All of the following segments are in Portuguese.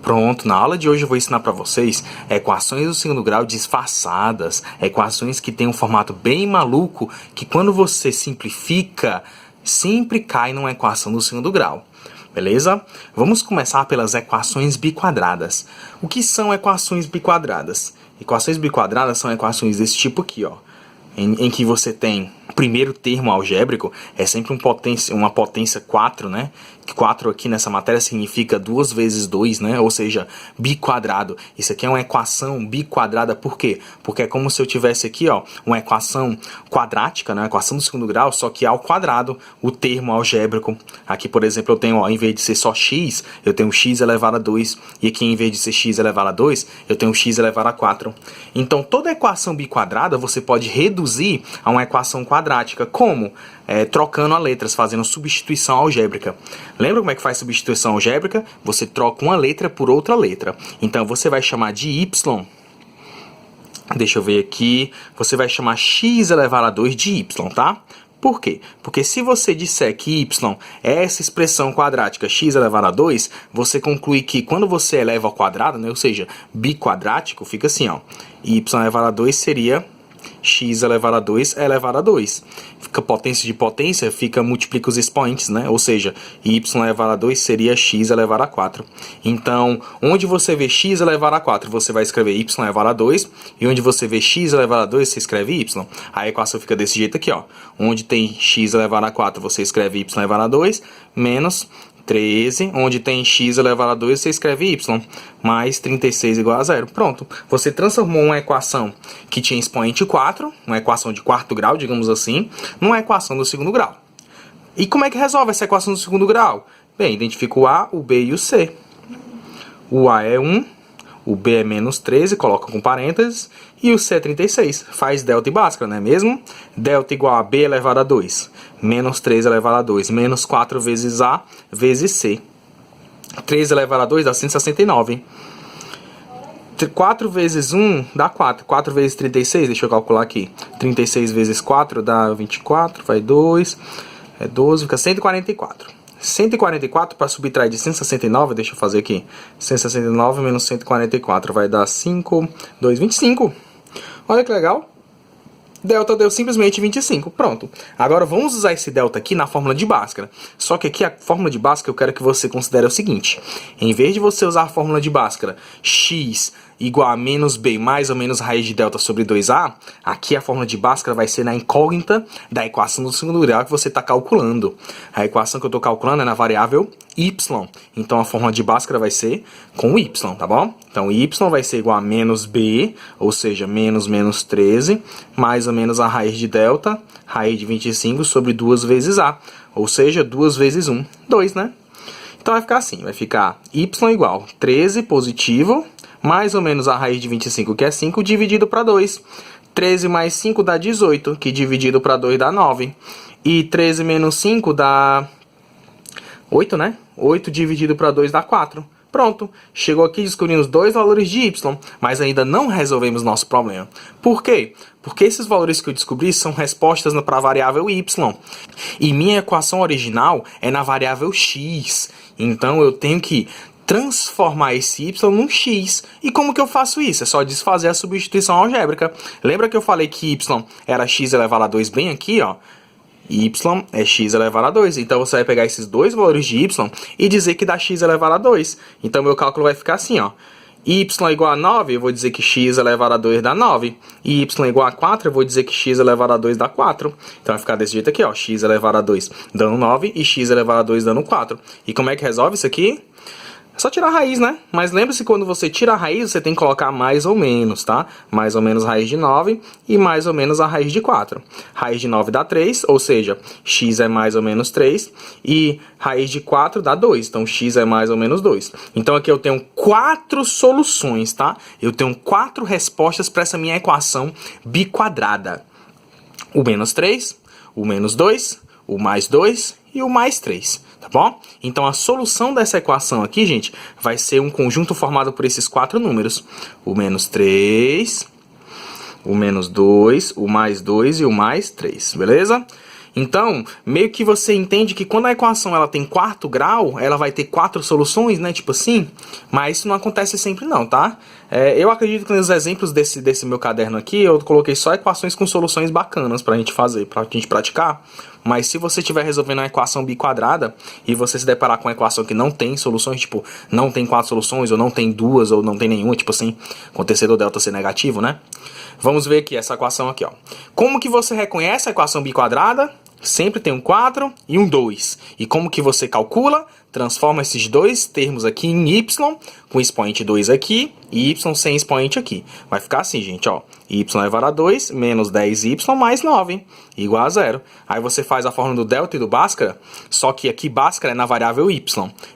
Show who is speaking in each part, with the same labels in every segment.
Speaker 1: Pronto, na aula de hoje eu vou ensinar para vocês equações do segundo grau disfarçadas, equações que têm um formato bem maluco, que quando você simplifica, sempre cai numa equação do segundo grau. Beleza? Vamos começar pelas equações biquadradas. O que são equações biquadradas? Equações biquadradas são equações desse tipo aqui, ó, em que você tem o primeiro termo algébrico, é sempre uma potência 4, né? 4 aqui nessa matéria significa 2 vezes 2, né? Ou seja, biquadrado. Isso aqui é uma equação biquadrada, por quê? Porque é como se eu tivesse aqui, ó, uma equação quadrática, né? Uma equação do segundo grau, só que ao quadrado, o termo algébrico. Aqui, por exemplo, eu tenho, ó, em vez de ser só x, eu tenho x elevado a 2. E aqui, em vez de ser x elevado a 2, eu tenho x elevado a 4. Então, toda equação biquadrada você pode reduzir a uma equação quadrática. Como? Trocando as letras, fazendo substituição algébrica. Lembra como é que faz substituição algébrica? Você troca uma letra por outra letra. Então, você vai chamar de y. Deixa eu ver aqui. Você vai chamar x elevado a 2 de y, tá? Por quê? Porque se você disser que y é essa expressão quadrática x elevado a 2, você conclui que quando você eleva ao quadrado, né, ou seja, biquadrático, fica assim, ó. Y elevado a 2 seria x elevado a 2 elevado a 2. Fica potência de potência, multiplica os expoentes, né? Ou seja, y elevado a 2 seria x elevado a 4. Então, onde você vê x elevado a 4, você vai escrever y elevado a 2. E onde você vê x elevado a 2, você escreve y. A equação fica desse jeito aqui, ó. Onde tem x elevado a 4, você escreve y elevado a 2, menos 13, onde tem x elevado a 2, você escreve y, mais 36 igual a 0. Pronto. Você transformou uma equação que tinha expoente 4, uma equação de quarto grau, digamos assim, numa equação do segundo grau. E como é que resolve essa equação do segundo grau? Bem, identifica o A, o B e o C. O A é 1, o B é menos 13, coloca com parênteses, e o C é 36. Faz delta e bhaskara, não é mesmo? Delta igual a B elevado a 2, menos 3 elevado a 2, menos 4 vezes A vezes C. 3 elevado a 2 dá 169, hein? 4 vezes 1 dá 4. 4 vezes 36, deixa eu calcular aqui. 36 vezes 4 dá 24, vai 2, é 12, fica 144. 144 para subtrair de 169, deixa eu fazer aqui. 169 menos 144 vai dar 5, 2, 25. Olha que legal. Delta deu simplesmente 25. Pronto. Agora vamos usar esse delta aqui na fórmula de Bhaskara. Só que aqui a fórmula de Bhaskara eu quero que você considere o seguinte. Em vez de você usar a fórmula de Bhaskara x igual a menos b mais ou menos raiz de delta sobre 2a, aqui a fórmula de Bhaskara vai ser na incógnita da equação do segundo grau que você está calculando. A equação que eu estou calculando é na variável y. Então a fórmula de Bhaskara vai ser com y, tá bom? Então y vai ser igual a menos b, ou seja, menos 13, mais ou menos a raiz de delta, raiz de 25 sobre 2 vezes a, ou seja, 2 vezes 1, 2, né? Então vai ficar assim, vai ficar y igual 13 positivo, mais ou menos a raiz de 25, que é 5, dividido para 2. 13 mais 5 dá 18, que dividido para 2 dá 9. E 13 menos 5 dá 8, né? 8 dividido para 2 dá 4. Pronto, chegou aqui descobrimos os dois valores de y, mas ainda não resolvemos nosso problema. Por quê? Porque esses valores que eu descobri são respostas para a variável y. E minha equação original é na variável x. Então eu tenho que transformar esse y num x. E como que eu faço isso? É só desfazer a substituição algébrica. Lembra que eu falei que y era x elevado a 2 bem aqui, ó? Y é x elevado a 2. Então você vai pegar esses dois valores de y e dizer que dá x elevado a 2. Então meu cálculo vai ficar assim, ó. Y igual a 9, eu vou dizer que x elevado a 2 dá 9. E y igual a 4, eu vou dizer que x elevado a 2 dá 4. Então vai ficar desse jeito aqui, ó. X elevado a 2 dando 9 e x elevado a 2 dando 4. E como é que resolve isso aqui? É só tirar a raiz, né? Mas lembre-se, quando você tira a raiz, você tem que colocar mais ou menos, tá? Mais ou menos raiz de 9 e mais ou menos a raiz de 4. Raiz de 9 dá 3, ou seja, x é mais ou menos 3. E raiz de 4 dá 2, então x é mais ou menos 2. Então aqui eu tenho 4 soluções, tá? Eu tenho 4 respostas para essa minha equação biquadrada. O menos 3, o menos 2, o mais 2 e o mais 3. Tá bom? Então a solução dessa equação aqui, gente, vai ser um conjunto formado por esses 4 números. O menos 3, o menos 2, o mais 2 e o mais 3, beleza? Então, meio que você entende que quando a equação ela tem quarto grau, ela vai ter 4 soluções, né? Tipo assim. Mas isso não acontece sempre não, tá? Eu acredito que nos exemplos desse meu caderno aqui, eu coloquei só equações com soluções bacanas pra gente fazer, pra gente praticar. Mas se você estiver resolvendo uma equação biquadrada e você se deparar com uma equação que não tem soluções, tipo, não tem 4 soluções, ou não tem 2, ou não tem nenhuma, tipo assim, acontecer do delta ser negativo, né? Vamos ver aqui essa equação aqui, ó. Como que você reconhece a equação biquadrada? Sempre tem um 4 e um 2. E como que você calcula? Transforma esses dois termos aqui em y, com expoente 2 aqui, e y sem expoente aqui. Vai ficar assim, gente, ó. Y elevado a 2 menos 10y mais 9, igual a 0. Aí você faz a fórmula do delta e do Bhaskara, só que aqui Bhaskara é na variável y,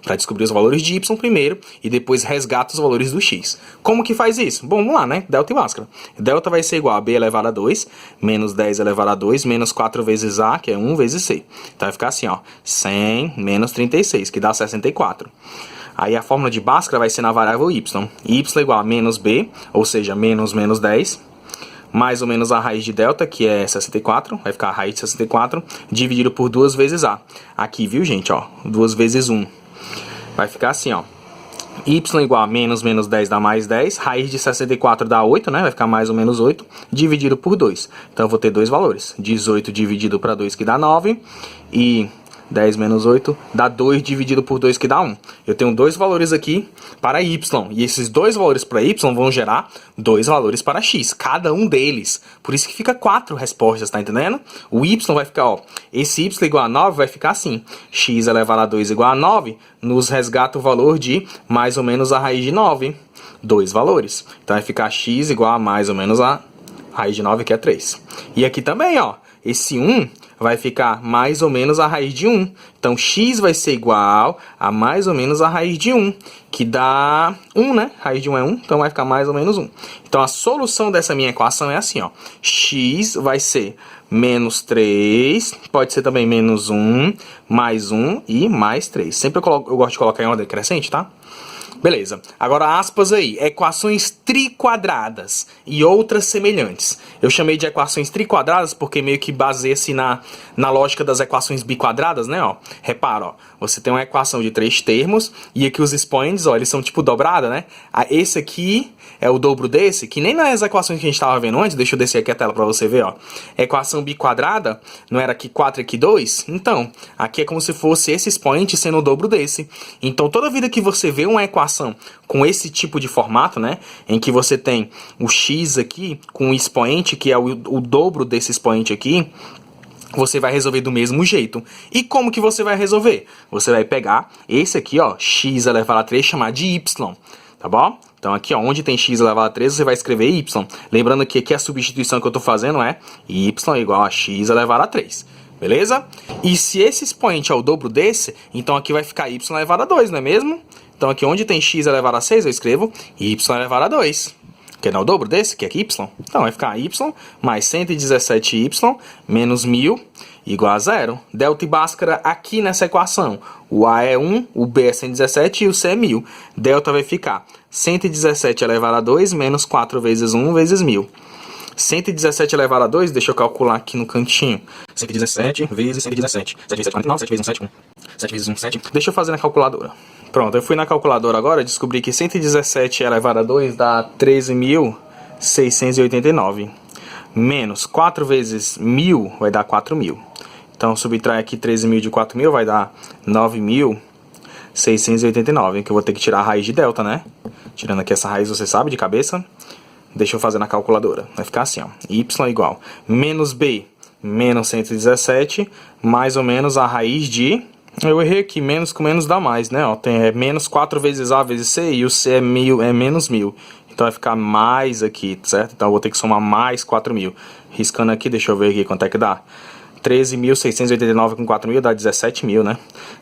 Speaker 1: para descobrir os valores de y primeiro, e depois resgata os valores do x. Como que faz isso? Bom, vamos lá, né? Delta e Bhaskara. Delta vai ser igual a b elevado a 2, menos 10 elevado a 2, menos 4 vezes a, que é 1 vezes c. Então vai ficar assim, ó. 100 menos 36, que dá 64. Aí a fórmula de Bhaskara vai ser na variável y. Y igual a menos b, ou seja, menos 10, mais ou menos a raiz de delta, que é 64, vai ficar a raiz de 64, dividido por 2 vezes a. Aqui, viu, gente, ó, 2 vezes 1. Vai ficar assim, ó. Y igual a menos 10 dá mais 10, raiz de 64 dá 8, né, vai ficar mais ou menos 8, dividido por 2. Então eu vou ter dois valores, 18 dividido para 2 que dá 9, e 10 menos 8 dá 2 dividido por 2 que dá 1. Eu tenho dois valores aqui para y. E esses dois valores para y vão gerar dois valores para x. Cada um deles. Por isso que fica 4 respostas, tá entendendo? O y vai ficar, ó. Esse y igual a 9 vai ficar assim. X elevado a 2 igual a 9 nos resgata o valor de mais ou menos a raiz de 9. Dois valores. Então vai ficar x igual a mais ou menos a raiz de 9, que é 3. E aqui também, ó. Esse 1 vai ficar mais ou menos a raiz de 1. Então, x vai ser igual a mais ou menos a raiz de 1, que dá 1, né? Raiz de 1 é 1, então vai ficar mais ou menos 1. Então, a solução dessa minha equação é assim, ó. X vai ser menos 3, pode ser também menos 1, mais 1 e mais 3. Sempre eu gosto de colocar em ordem crescente, tá? Beleza, agora aspas aí, equações triquadradas e outras semelhantes. Eu chamei de equações triquadradas porque meio que baseia-se na lógica das equações biquadradas, né, ó. Repara, ó, você tem uma equação de 3 termos e aqui os expoentes, ó, eles são tipo dobrada, né. Esse aqui é o dobro desse, que nem nas equações que a gente estava vendo antes, deixa eu descer aqui a tela para você ver, ó. Equação biquadrada, não era aqui 4 e aqui 2? Então, aqui é como se fosse esse expoente sendo o dobro desse. Então, toda vida que você vê uma equação com esse tipo de formato, né, em que você tem o x aqui com o expoente, que é o dobro desse expoente aqui, você vai resolver do mesmo jeito. E como que você vai resolver? Você vai pegar esse aqui, ó, x elevado a 3, chamar de y, tá bom? Então aqui, ó, onde tem x elevado a 3, você vai escrever y. Lembrando que aqui a substituição que eu estou fazendo é y igual a x elevado a 3. Beleza? E se esse expoente é o dobro desse, então aqui vai ficar y elevado a 2, não é mesmo? Então aqui onde tem x elevado a 6, eu escrevo y elevado a 2. Que não é o dobro desse, que é aqui y. Então vai ficar y mais 117y menos 1000 igual a 0. Delta e Bhaskara aqui nessa equação. O a é 1, o b é 117 e o c é 1000. Delta vai ficar 117 elevado a 2 menos 4 vezes 1 vezes 1000. 117 elevado a 2, deixa eu calcular aqui no cantinho. 117 vezes 117. 7 vezes 7, 49, 7 vezes 1, 7, 1. 7 vezes 1, 7. Deixa eu fazer na calculadora. Pronto, eu fui na calculadora agora e descobri que 117 elevado a 2 dá 13.689. Menos 4 vezes 1000 vai dar 4.000. Então, subtrai aqui 13.000 de 4.000 vai dar 9.689, que eu vou ter que tirar a raiz de delta, né? Tirando aqui essa raiz, você sabe, de cabeça. Deixa eu fazer na calculadora. Vai ficar assim, ó. Y igual menos b menos 117, mais ou menos a raiz de... Eu errei aqui, menos com menos dá mais, né? Ó, tem menos 4 vezes a vezes c, e o c é, menos 1000. Então vai ficar mais aqui, certo? Então eu vou ter que somar mais 4.000. Riscando aqui, deixa eu ver aqui quanto é que dá. 13.689 com 4.000 dá 17.000, né?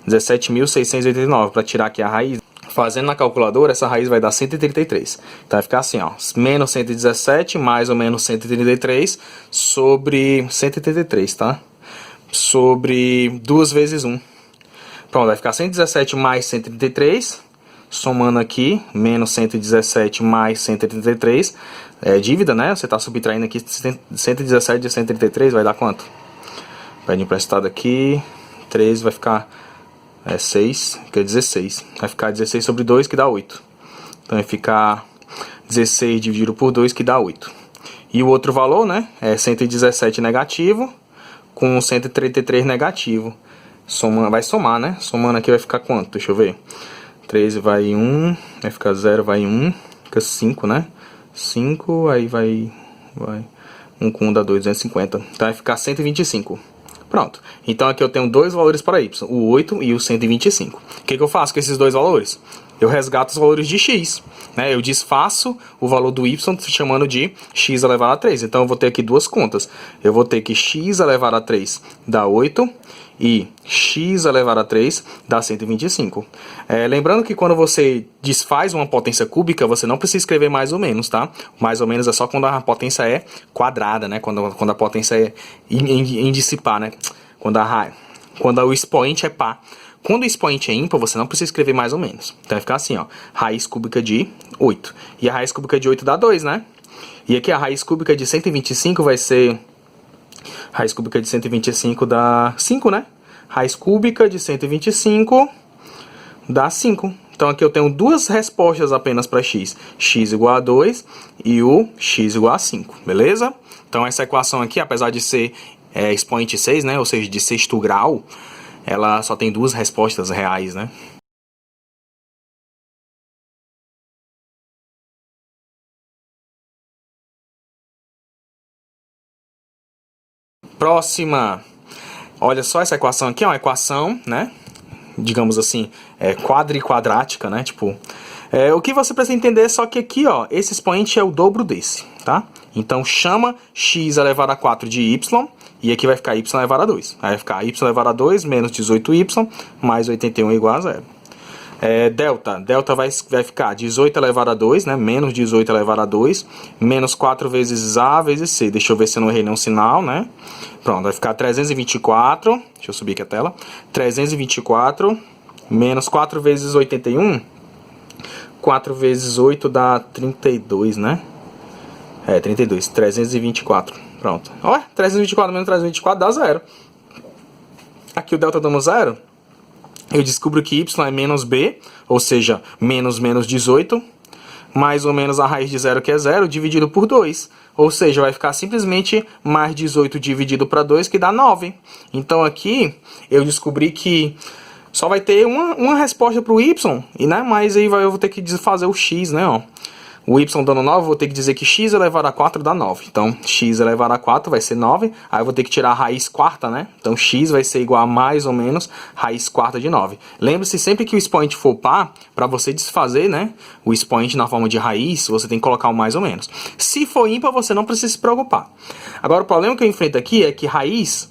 Speaker 1: 17.689. Para tirar aqui a raiz, fazendo na calculadora, essa raiz vai dar 133. Então vai ficar assim, ó. Menos 117 mais ou menos 133 sobre 133, tá? Sobre 2 vezes 1. Pronto, vai ficar 117 mais 133, somando aqui, menos 117 mais 133, é dívida, né? Você está subtraindo aqui 117 de 133, vai dar quanto? Pede emprestado aqui. 13 vai ficar 6, que é 16. Vai ficar 16 sobre 2, que dá 8. Então vai ficar 16 dividido por 2, que dá 8. E o outro valor, né, é 117 negativo com 133 negativo. Vai somar, né? Somando aqui vai ficar quanto? Deixa eu ver. 13 vai 1, vai ficar 0, vai 1, fica 5, né? 5, aí vai 1 com 1 dá 2, 250. Então vai ficar 125. Pronto. Então aqui eu tenho dois valores para y, o 8 e o 125. O que eu faço com esses dois valores? Eu resgato os valores de x, né? Eu desfaço o valor do y chamando de x elevado a 3. Então eu vou ter aqui duas contas. Eu vou ter que x elevado a 3 dá 8 e x elevado a 3 dá 125. Lembrando que quando você desfaz uma potência cúbica, você não precisa escrever mais ou menos, tá? Mais ou menos é só quando a potência é quadrada, né? Quando a potência é em dissipar, né? Quando o expoente é par. Quando o expoente é ímpar, você não precisa escrever mais ou menos. Então vai ficar assim, ó. Raiz cúbica de 8. E a raiz cúbica de 8 dá 2, né? E aqui a raiz cúbica de 125 vai ser... Raiz cúbica de 125 dá 5, né? Raiz cúbica de 125 dá 5. Então aqui eu tenho duas respostas apenas para x. X igual a 2 e o x igual a 5, beleza? Então essa equação aqui, apesar de ser expoente 6, né? Ou seja, de sexto grau, ela só tem duas respostas reais, né? Próxima. Olha só essa equação aqui, é uma equação, né? Digamos assim, quadricquadrática, né? Tipo, o que você precisa entender é só que aqui, ó, esse expoente é o dobro desse, tá? Então chama x elevado a 4 de y, e aqui vai ficar y elevado a 2. Aí vai ficar y elevado a 2 menos 18y mais 81 igual a 0. Delta vai ficar 18 elevado a 2, né? Menos 18 elevado a 2, menos 4 vezes A vezes C. Deixa eu ver se eu não errei nenhum sinal, né? Pronto, vai ficar 324, deixa eu subir aqui a tela. 324 menos 4 vezes 81, 4 vezes 8 dá 32, né? 32, 324, pronto. Olha, 324 menos 324 dá 0. Aqui o delta dando 0. Eu descubro que y é menos b, ou seja, menos 18, mais ou menos a raiz de 0, que é 0, dividido por 2. Ou seja, vai ficar simplesmente mais 18 dividido para 2, que dá 9. Então aqui eu descobri que só vai ter uma resposta para o y, né? Mas aí eu vou ter que fazer o x, né? Ó. O y dando 9, eu vou ter que dizer que x elevado a 4 dá 9. Então, x elevado a 4 vai ser 9. Aí eu vou ter que tirar a raiz quarta, né? Então, x vai ser igual a mais ou menos raiz quarta de 9. Lembre-se, sempre que o expoente for par, para você desfazer, né, o expoente na forma de raiz, você tem que colocar o mais ou menos. Se for ímpar, você não precisa se preocupar. Agora, o problema que eu enfrento aqui é que raiz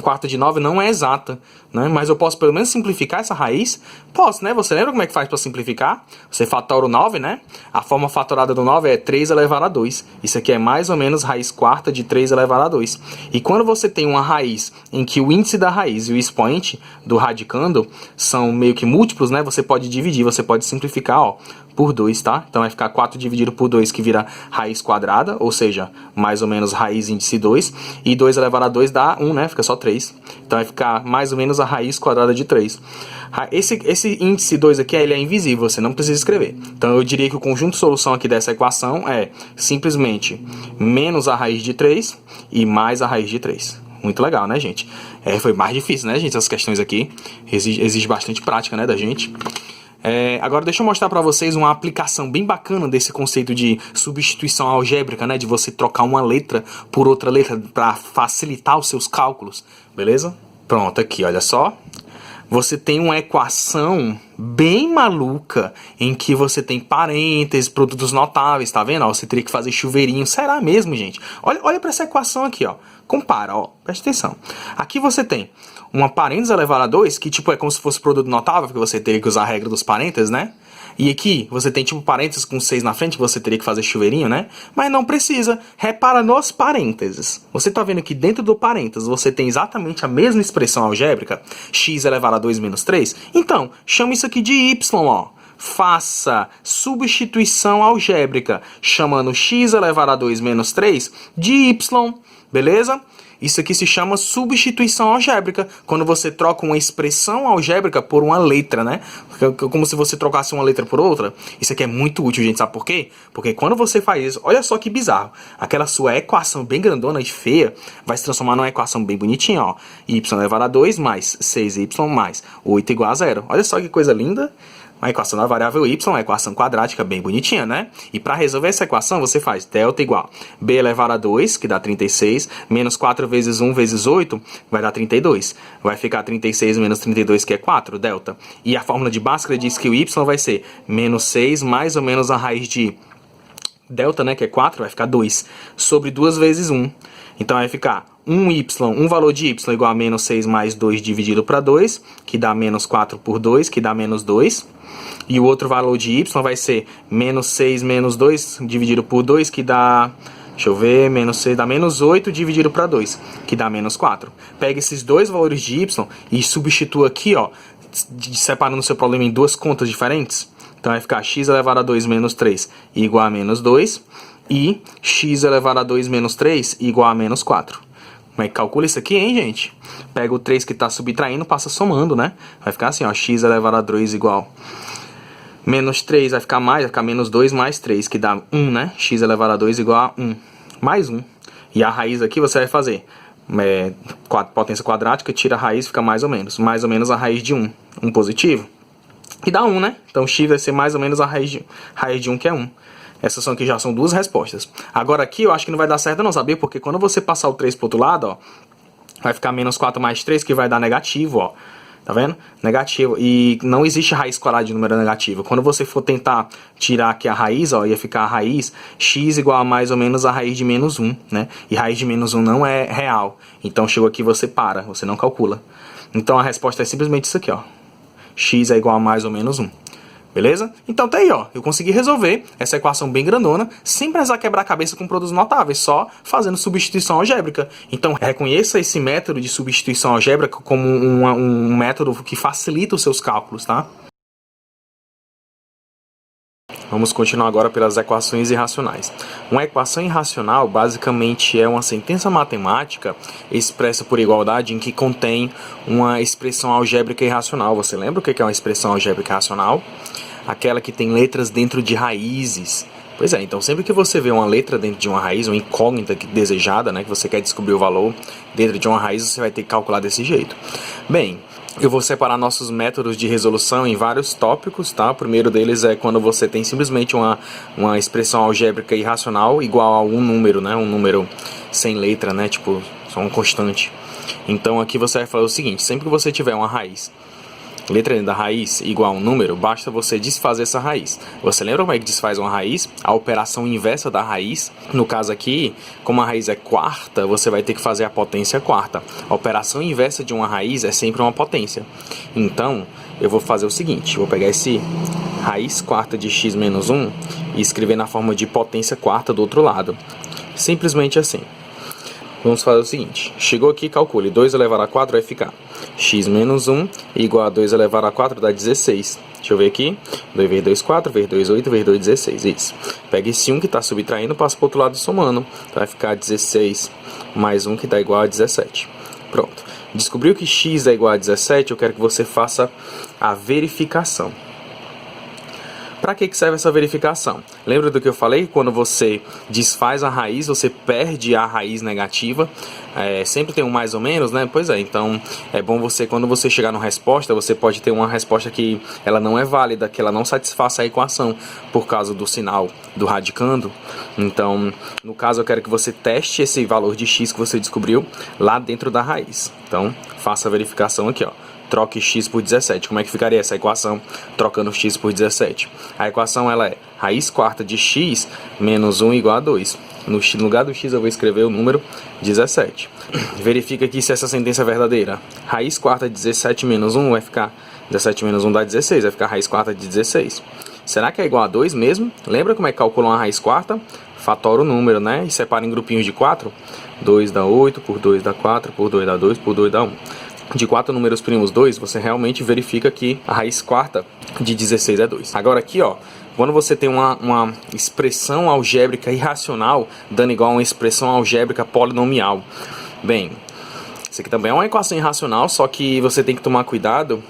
Speaker 1: quarta de 9 não é exata, né? Mas eu posso pelo menos simplificar essa raiz? Posso, né? Você lembra como é que faz para simplificar? Você fatora o 9, né? A forma fatorada do 9 é 3 elevado a 2. Isso aqui é mais ou menos raiz quarta de 3 elevado a 2. E quando você tem uma raiz em que o índice da raiz e o expoente do radicando são meio que múltiplos, né? Você pode dividir, você pode simplificar, ó, por 2, tá? Então vai ficar 4 dividido por 2, que vira raiz quadrada, ou seja, mais ou menos raiz índice 2. E 2 elevado a 2 dá 1, né? Fica só 3. Então vai ficar mais ou menos a raiz quadrada de 3. Esse índice 2 aqui, ele é invisível, você não precisa escrever. Então eu diria que o conjunto de solução aqui dessa equação é simplesmente menos a raiz de 3 e mais a raiz de 3. Muito legal, né, gente? Foi mais difícil, né, gente? Essas questões aqui exige bastante prática, né, da gente. Agora deixa eu mostrar para vocês uma aplicação bem bacana desse conceito de substituição algébrica, né? De você trocar uma letra por outra letra para facilitar os seus cálculos, beleza? Pronto, aqui, olha só. Você tem uma equação bem maluca em que você tem parênteses, produtos notáveis, tá vendo? Ó, você teria que fazer chuveirinho. Será mesmo, gente? Olha para essa equação aqui, ó. Compara, ó. Presta atenção. Aqui você tem uma parênteses elevado a 2, que tipo é como se fosse produto notável, porque você teria que usar a regra dos parênteses, né? E aqui você tem tipo parênteses com 6 na frente, que você teria que fazer chuveirinho, né? Mas não precisa. Repara nos parênteses. Você tá vendo que dentro do parênteses você tem exatamente a mesma expressão algébrica, x elevado a 2 menos 3. Então, chama isso aqui de y, ó. Faça substituição algébrica, chamando x elevado a 2 menos 3 de y. Beleza? Isso aqui se chama substituição algébrica, quando você troca uma expressão algébrica por uma letra, né? Como se você trocasse uma letra por outra. Isso aqui é muito útil, gente, sabe por quê? Porque quando você faz isso, olha só que bizarro. Aquela sua equação bem grandona e feia vai se transformar numa equação bem bonitinha, ó. Y elevado a 2 mais 6y mais 8 igual a 0. Olha só que coisa linda. A equação da variável y é uma equação quadrática bem bonitinha, né? E para resolver essa equação, você faz delta igual b elevado a 2, que dá 36, menos 4 vezes 1 vezes 8, vai dar 32. Vai ficar 36 menos 32, que é 4, delta. E a fórmula de Bhaskara diz que o y vai ser menos 6 mais ou menos a raiz de delta, né, que é 4, vai ficar 2, sobre 2 vezes 1. Então vai ficar um valor de y igual a menos 6 mais 2 dividido para 2, que dá menos 4 por 2, que dá menos 2. E o outro valor de y vai ser menos 6 menos 2 dividido por 2, que dá... Deixa eu ver, menos 6 dá menos 8 dividido para 2, que dá menos 4. Pega esses dois valores de y e substitua aqui, ó, separando o seu problema em duas contas diferentes. Então vai ficar x elevado a 2 menos 3 igual a menos 2 e x elevado a 2 menos 3 igual a menos 4. Como é que calcula isso aqui, hein, gente? Pega o 3 que está subtraindo, passa somando, né? Vai ficar assim, ó, x elevado a 2 igual... Menos 3 vai ficar menos 2 mais 3, que dá 1, né? X elevado a 2 igual a 1, mais 1. E a raiz aqui você vai fazer potência quadrática, tira a raiz, fica mais ou menos a raiz de 1, 1 positivo. E dá 1, né? Então x vai ser mais ou menos a raiz de 1, que é 1. Essas aqui já são duas respostas. Agora aqui eu acho que não vai dar certo não, sabia? Porque quando você passar o 3 pro outro lado, ó, vai ficar menos 4 mais 3, que vai dar negativo, ó. Tá vendo? Negativo. E não existe raiz quadrada de número negativo. Quando você for tentar tirar aqui a raiz, ó, ia ficar a raiz x igual a mais ou menos a raiz de menos 1, né? E raiz de menos 1 não é real. Então chegou aqui, você para, você não calcula. Então a resposta é simplesmente isso aqui, ó. X é igual a mais ou menos 1. Beleza? Então tá aí, ó. Eu consegui resolver essa equação bem grandona sem precisar quebrar a cabeça com produtos notáveis, só fazendo substituição algébrica. Então reconheça esse método de substituição algébrica como um método que facilita os seus cálculos, tá? Vamos continuar agora pelas equações irracionais. Uma equação irracional basicamente é uma sentença matemática expressa por igualdade em que contém uma expressão algébrica irracional. Você lembra o que é uma expressão algébrica irracional? Aquela que tem letras dentro de raízes. Pois é, então sempre que você vê uma letra dentro de uma raiz, uma incógnita desejada, né, que você quer descobrir o valor dentro de uma raiz, você vai ter que calcular desse jeito. Bem, eu vou separar nossos métodos de resolução em vários tópicos, tá? O primeiro deles é quando você tem simplesmente uma expressão algébrica irracional igual a um número, né? Um número sem letra, né? Tipo, só uma constante. Então aqui você vai fazer o seguinte, sempre que você tiver uma raiz, letra dentro da raiz igual a um número, basta você desfazer essa raiz. Você lembra como é que desfaz uma raiz? A operação inversa da raiz. No caso aqui, como a raiz é quarta, você vai ter que fazer a potência quarta. A operação inversa de uma raiz é sempre uma potência. Então, eu vou fazer o seguinte, vou pegar esse raiz quarta de x menos 1 e escrever na forma de potência quarta do outro lado. Simplesmente assim. Vamos fazer o seguinte, chegou aqui, calcule, 2 elevado a 4 vai ficar x menos 1 igual a 2 elevado a 4 dá 16. Deixa eu ver aqui, 2 vezes 2, 4, vezes 2, 8, vezes 2, 16, isso. Pega esse 1 que está subtraindo, passa para o outro lado somando, então vai ficar 16 mais 1 que dá igual a 17. Pronto, descobriu que x é igual a 17, eu quero que você faça a verificação. Para que serve essa verificação? Lembra do que eu falei? Quando você desfaz a raiz, você perde a raiz negativa. Sempre tem um mais ou menos, né? Pois é, então é bom você, quando você chegar numa resposta, você pode ter uma resposta que ela não é válida, que ela não satisfaça a equação por causa do sinal do radicando. Então, no caso, eu quero que você teste esse valor de x que você descobriu lá dentro da raiz. Então, faça a verificação aqui, ó. Troque x por 17. Como é que ficaria essa equação trocando x por 17? A equação ela é raiz quarta de x menos 1 igual a 2. No lugar do x eu vou escrever o número 17. Verifica aqui se essa sentença é verdadeira. Raiz quarta de 17 menos 1 vai ficar... 17 menos 1 dá 16, vai ficar raiz quarta de 16. Será que é igual a 2 mesmo? Lembra como é que calcula uma raiz quarta? Fatora o número, né? E separa em grupinhos de 4. 2 dá 8, por 2 dá 4, por 2 dá 2, por 2 dá 1. De 4 números primos 2, você realmente verifica que a raiz quarta de 16 é 2. Agora aqui, ó, quando você tem uma expressão algébrica irracional dando igual a uma expressão algébrica polinomial. Bem, isso aqui também é uma equação irracional, só que você tem que tomar cuidado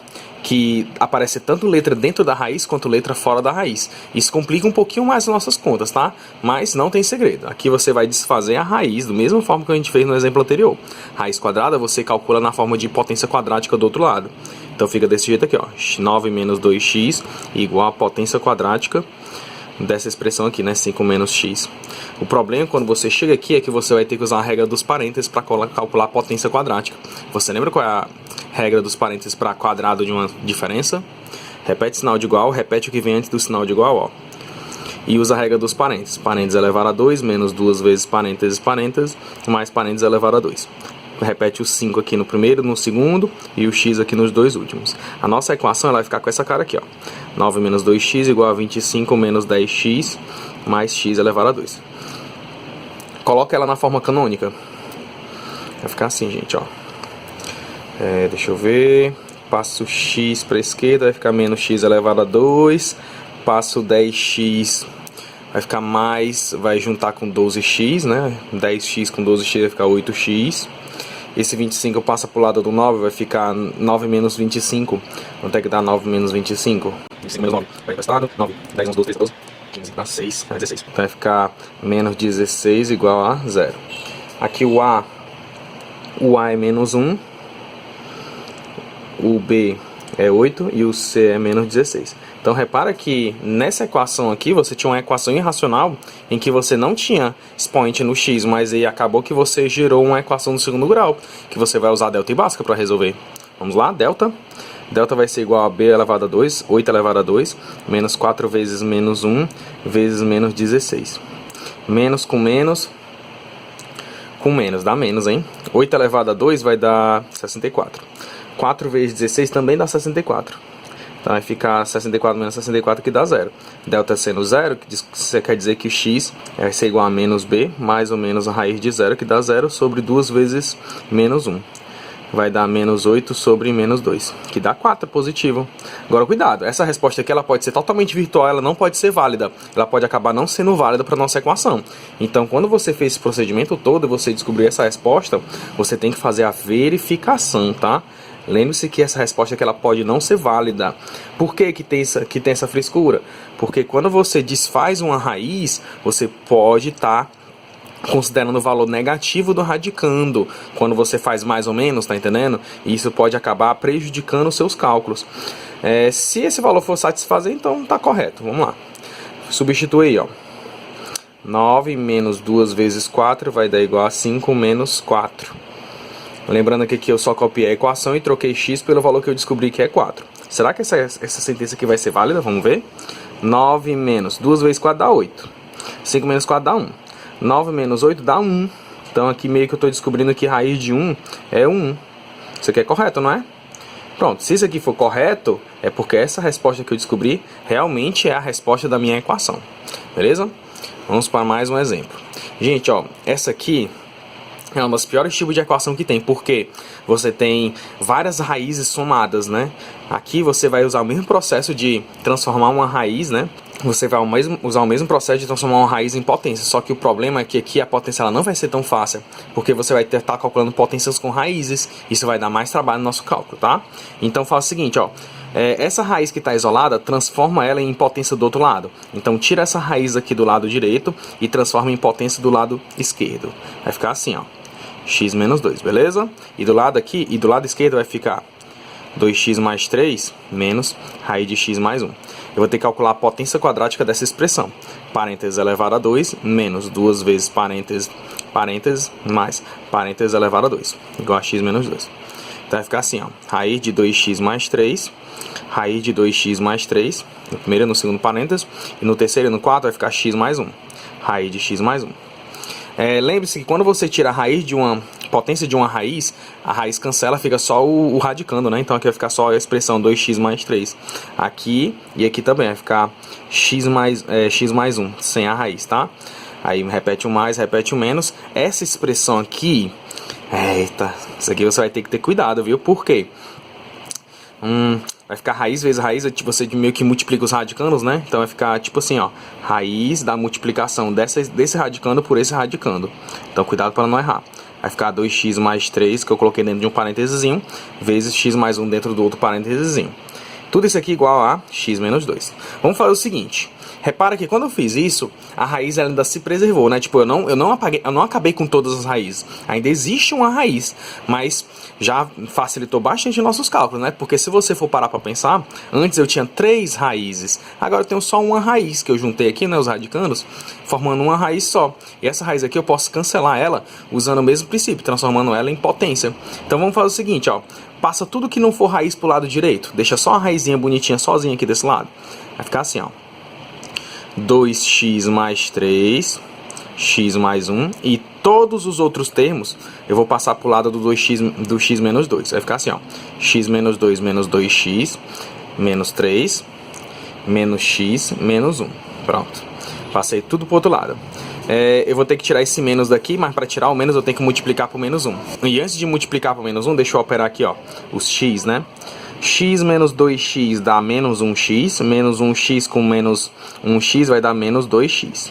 Speaker 1: que aparece tanto letra dentro da raiz quanto letra fora da raiz. Isso complica um pouquinho mais as nossas contas, tá? Mas não tem segredo. Aqui você vai desfazer a raiz da mesma forma que a gente fez no exemplo anterior. Raiz quadrada você calcula na forma de potência quadrática do outro lado. Então fica desse jeito aqui, ó. 9 menos 2x igual a potência quadrática dessa expressão aqui, né? 5 menos x. O problema quando você chega aqui é que você vai ter que usar a regra dos parênteses para calcular a potência quadrática. Você lembra qual é a regra dos parênteses para quadrado de uma diferença? Repete sinal de igual, repete o que vem antes do sinal de igual, ó. E usa a regra dos parênteses. Parênteses elevado a 2 menos 2 vezes parênteses, parênteses, mais parênteses elevado a 2. Repete o 5 aqui no primeiro, no segundo, e o x aqui nos dois últimos. A nossa equação ela vai ficar com essa cara aqui, ó. 9 menos 2x igual a 25 menos 10x mais x elevado a 2. Coloca ela na forma canônica. Vai ficar assim, gente, ó. Deixa eu ver. Passo x para a esquerda, vai ficar menos x elevado a 2. Passo 10x, vai ficar mais, vai juntar com 12x, né? 10x com 12x vai ficar 8x. Esse 25 passa para o lado do 9, vai ficar 9 menos 25. Quanto é que dá 9 menos 25? 25 menos 9, vai para esse lado. 9, 10, 11, 12, 13, 14, 15, dá 6, 16. Então vai ficar menos 16 igual a 0. Aqui o A é menos 1. O B é 8 e o C é menos 16. Então repara que nessa equação aqui você tinha uma equação irracional em que você não tinha expoente no x, mas aí acabou que você gerou uma equação do segundo grau, que você vai usar delta e básica para resolver. Vamos lá, delta. Delta vai ser igual a b elevado a 2, 8 elevado a 2, menos 4 vezes menos 1, vezes menos 16. Menos, com menos, dá menos, hein? 8 elevado a 2 vai dar 64. 4 vezes 16 também dá 64. Então vai ficar 64 menos 64 que dá 0. Delta sendo 0, que quer dizer que x vai ser igual a menos b, mais ou menos a raiz de 0, que dá 0, sobre 2 vezes menos 1. Vai dar menos 8 sobre menos 2, que dá 4, positivo. Agora cuidado, essa resposta aqui ela pode ser totalmente virtual, ela não pode ser válida. Ela pode acabar não sendo válida para a nossa equação. Então quando você fez esse procedimento todo e você descobriu essa resposta, você tem que fazer a verificação, tá? Lembre-se que essa resposta aqui ela pode não ser válida. Por que tem essa frescura? Porque quando você desfaz uma raiz, você pode estar considerando o valor negativo do radicando. Quando você faz mais ou menos, tá entendendo? E isso pode acabar prejudicando os seus cálculos. Se esse valor for satisfazer, então tá correto. Vamos lá. Substitui aí, ó. 9 menos 2 vezes 4 vai dar igual a 5 menos 4. Lembrando que aqui eu só copiei a equação e troquei x pelo valor que eu descobri que é 4. Será que essa sentença aqui vai ser válida? Vamos ver. 9 menos 2 vezes 4 dá 8. 5 menos 4 dá 1. 9 menos 8 dá 1. Então aqui meio que eu estou descobrindo que raiz de 1 é 1. Isso aqui é correto, não é? Pronto, se isso aqui for correto, é porque essa resposta que eu descobri realmente é a resposta da minha equação. Beleza? Vamos para mais um exemplo. Gente, ó, essa aqui é um dos piores tipos de equação que tem, porque você tem várias raízes somadas, né? Aqui você vai usar o mesmo processo de transformar uma raiz, né? Você vai usar o mesmo processo de transformar uma raiz em potência, só que o problema é que aqui a potência ela não vai ser tão fácil, porque você vai estar calculando potências com raízes, isso vai dar mais trabalho no nosso cálculo, tá? Então faz o seguinte, ó. Essa raiz que está isolada, transforma ela em potência do outro lado. Então tira essa raiz aqui do lado direito e transforma em potência do lado esquerdo. Vai ficar assim, ó. X menos 2, beleza? E do lado aqui, e do lado esquerdo vai ficar 2x mais 3 menos raiz de x mais 1. Eu vou ter que calcular a potência quadrática dessa expressão. Parênteses elevado a 2 menos 2 vezes parênteses mais parênteses elevado a 2. Igual a x menos 2. Então vai ficar assim, ó. Raiz de 2x mais 3. Raiz de 2x mais 3. No primeiro e no segundo parênteses. E no terceiro e no quarto vai ficar x mais 1. Raiz de x mais 1. Lembre-se que quando você tira a raiz de uma potência de uma raiz, a raiz cancela, fica só o radicando, né? Então aqui vai ficar só a expressão 2x mais 3. Aqui e aqui também vai ficar x mais 1, sem a raiz, tá? Aí repete o mais, repete o menos. Essa expressão aqui, eita, isso aqui você vai ter que ter cuidado, viu? Por quê? Vai ficar raiz vezes raiz, você meio que multiplica os radicandos, né? Então vai ficar tipo assim, ó, raiz da multiplicação desse radicando por esse radicando. Então cuidado para não errar. Vai ficar 2x mais 3, que eu coloquei dentro de um parênteses, vezes x mais 1 dentro do outro parênteses. Tudo isso aqui igual a x menos 2. Vamos fazer o seguinte. Repara que quando eu fiz isso, a raiz ela ainda se preservou, né? Tipo, eu não acabei com todas as raízes. Ainda existe uma raiz, mas já facilitou bastante nossos cálculos, né? Porque se você for parar para pensar, antes eu tinha 3 raízes. Agora eu tenho só uma raiz que eu juntei aqui, né? Os radicandos, formando uma raiz só. E essa raiz aqui eu posso cancelar ela usando o mesmo princípio, transformando ela em potência. Então vamos fazer o seguinte, ó. Passa tudo que não for raiz pro lado direito. Deixa só a raizinha bonitinha sozinha aqui desse lado. Vai ficar assim, ó. 2x mais 3, x mais 1, e todos os outros termos eu vou passar para o lado do x menos 2. Vai ficar assim, ó, x menos 2 menos 2x, menos 3, menos x, menos 1. Pronto. Passei tudo para o outro lado. Eu vou ter que tirar esse menos daqui, mas para tirar o menos eu tenho que multiplicar por menos 1. E antes de multiplicar por menos 1, deixa eu operar aqui, ó, os x, né? X menos 2x dá menos 1x, menos 1x com menos 1x vai dar menos 2x.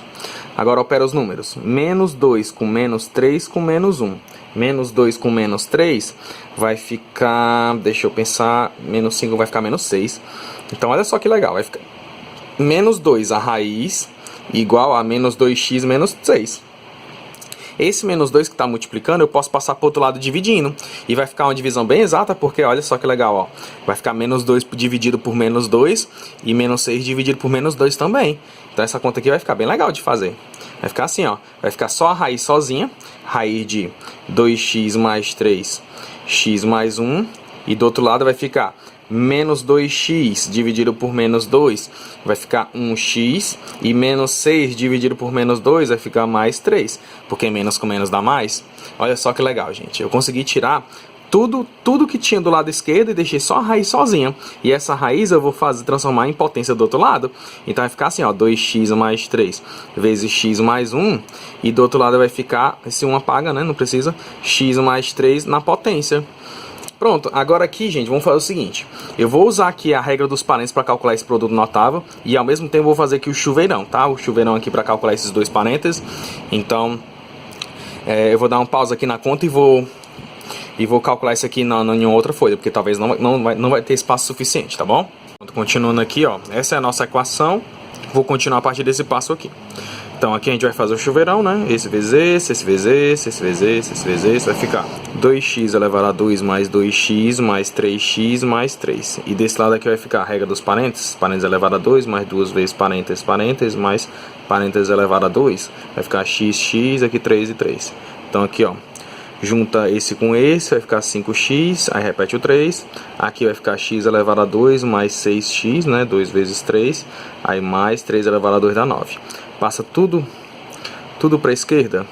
Speaker 1: Agora opera os números. Menos 2 com menos 3 com menos 1. Menos 2 com menos 3 vai ficar, deixa eu pensar, menos 5 vai ficar menos 6. Então olha só que legal, vai ficar menos 2 a raiz igual a menos 2x menos 6. Esse menos 2 que está multiplicando, eu posso passar para o outro lado dividindo. E vai ficar uma divisão bem exata, porque olha só que legal, ó. Vai ficar menos 2 dividido por menos 2 e menos 6 dividido por menos 2 também. Então essa conta aqui vai ficar bem legal de fazer. Vai ficar assim, ó. Vai ficar só a raiz sozinha. Raiz de 2x mais 3, x mais 1. E do outro lado vai ficar menos 2x dividido por menos 2 vai ficar 1x, e menos 6 dividido por menos 2 vai ficar mais 3, porque menos com menos dá mais. Olha só que legal, gente. Eu consegui tirar tudo que tinha do lado esquerdo e deixei só a raiz sozinha. E essa raiz eu vou transformar em potência do outro lado. Então vai ficar assim, ó, 2x mais 3 vezes x mais 1. E do outro lado vai ficar, esse 1 apaga, né? Não precisa. X mais 3 na potência. Pronto, agora aqui, gente, vamos fazer o seguinte. Eu vou usar aqui a regra dos parênteses para calcular esse produto notável. E ao mesmo tempo vou fazer aqui o chuveirão, tá? O chuveirão aqui para calcular esses dois parênteses. Então, eu vou dar um pause aqui na conta e vou calcular isso aqui em outra folha. Porque talvez não vai ter espaço suficiente, tá bom? Continuando aqui, ó. Essa é a nossa equação. Vou continuar a partir desse passo aqui. Então aqui a gente vai fazer o chuveirão, né? Esse vezes esse vezes esse vezes esse vezes esse. Vai ficar 2x elevado a 2 mais 2x mais 3x mais 3. E desse lado aqui vai ficar a regra dos parênteses. Parênteses elevado a 2 mais 2 vezes parênteses, parênteses, mais parênteses elevado a 2. Vai ficar x, aqui 3 e 3. Então aqui, ó. Junta esse com esse, vai ficar 5x, aí repete o 3. Aqui vai ficar x elevado a 2 mais 6x, né? 2 vezes 3. Aí mais 3 elevado a 2 dá 9. Passa tudo para a esquerda.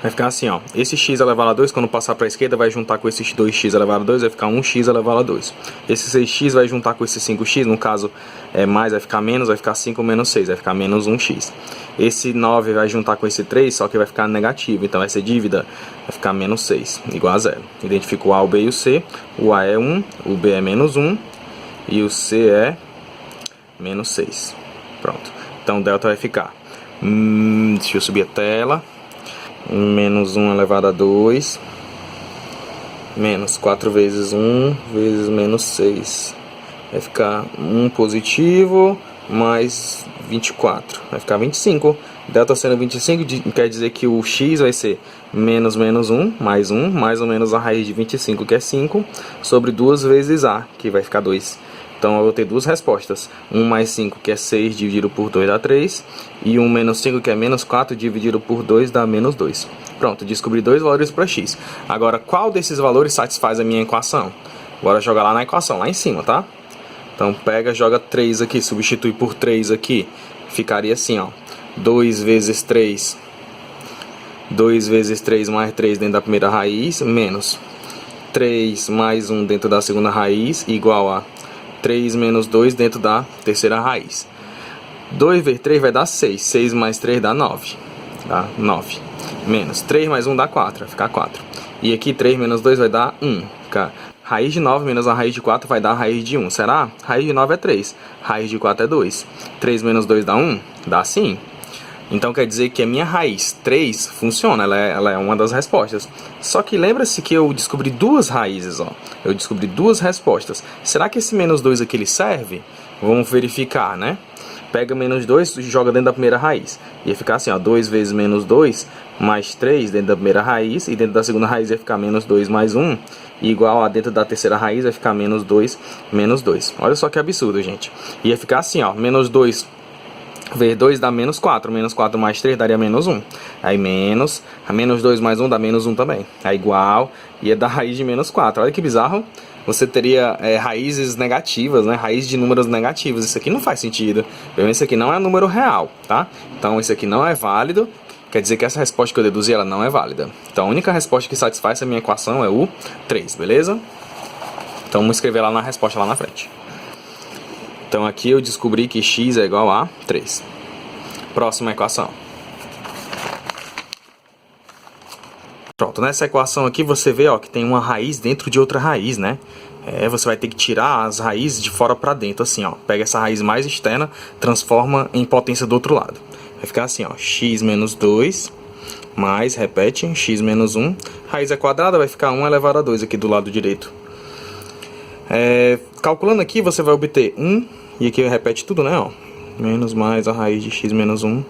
Speaker 1: Vai ficar assim, ó. Esse x elevado a 2, quando passar para a esquerda, vai juntar com esse 2x elevado a 2, vai ficar 1x elevado a 2. Esse 6x vai juntar com esse 5x, no caso é mais, vai ficar menos, vai ficar 5 menos 6, vai ficar menos 1x. Esse 9 vai juntar com esse 3, só que vai ficar negativo, então vai ser dívida, vai ficar menos 6, igual a 0. Identifico o A, o B e o C. O A é 1, o B é menos 1 e o C é menos 6. Pronto. Então, delta vai ficar, deixa eu subir a tela, menos 1 elevado a 2, menos 4 vezes 1, vezes menos 6. Vai ficar 1 positivo, mais 24. Vai ficar 25. Delta sendo 25, quer dizer que o x vai ser menos 1, mais ou menos a raiz de 25, que é 5, sobre 2 vezes a, que vai ficar 2. Então eu vou ter duas respostas. 1 mais 5, que é 6, dividido por 2 dá 3. E 1 menos 5, que é menos 4, dividido por 2 dá menos 2. Pronto, descobri dois valores para x. Agora, qual desses valores satisfaz a minha equação? Bora jogar lá na equação, lá em cima, tá? Então pega, joga 3 aqui, substitui por 3 aqui. Ficaria assim, ó. 2 vezes 3. 2 vezes 3 mais 3 dentro da primeira raiz, menos 3 mais 1 dentro da segunda raiz, igual a 3 menos 2 dentro da terceira raiz. 2 vezes 3 vai dar 6. 6 mais 3 dá 9. Dá 9. Menos 3 mais 1 dá 4. Vai ficar 4. E aqui 3 menos 2 vai dar 1. Ficar Raiz de 9 menos a raiz de 4 vai dar a raiz de 1. Será? Raiz de 9 é 3. Raiz de 4 é 2. 3 menos 2 dá 1? Dá sim. Então quer dizer que a minha raiz 3 funciona, ela é uma das respostas. Só que lembra-se que eu descobri duas raízes, ó. Eu descobri duas respostas. Será que esse menos 2 aqui ele serve? Vamos verificar, né? Pega menos 2 e joga dentro da primeira raiz. Ia ficar assim, ó, 2 vezes menos 2 mais 3 dentro da primeira raiz. E dentro da segunda raiz ia ficar menos 2 mais 1. Igual a dentro da terceira raiz vai ficar menos 2 menos 2. Olha só que absurdo, gente. Ia ficar assim, ó, menos 2 vezes 2 dá menos 4. Menos 4 mais 3 daria menos 1. Aí menos 2 mais 1 dá menos 1 também. É igual, ia dar raiz de menos 4. Olha que bizarro. Você teria raízes negativas, né? Raiz de números negativos. Isso aqui não faz sentido. Isso aqui não é número real, tá? Então isso aqui não é válido. Quer dizer que essa resposta que eu deduzi, ela não é válida. Então a única resposta que satisfaz essa minha equação é o 3, beleza? Então vamos escrever lá na resposta lá na frente. Então aqui eu descobri que x é igual a 3. Próxima equação. Pronto, nessa equação aqui você vê, ó, que tem uma raiz dentro de outra raiz, né? Você vai ter que tirar as raízes de fora para dentro, assim, ó. Pega essa raiz mais externa, transforma em potência do outro lado. Vai ficar assim, ó, x menos 2, mais, repete, x menos 1. Raiz é quadrada, vai ficar 1 elevado a 2 aqui do lado direito. Calculando aqui, você vai obter 1, e aqui repete tudo, né, ó. Menos mais a raiz de x menos 1.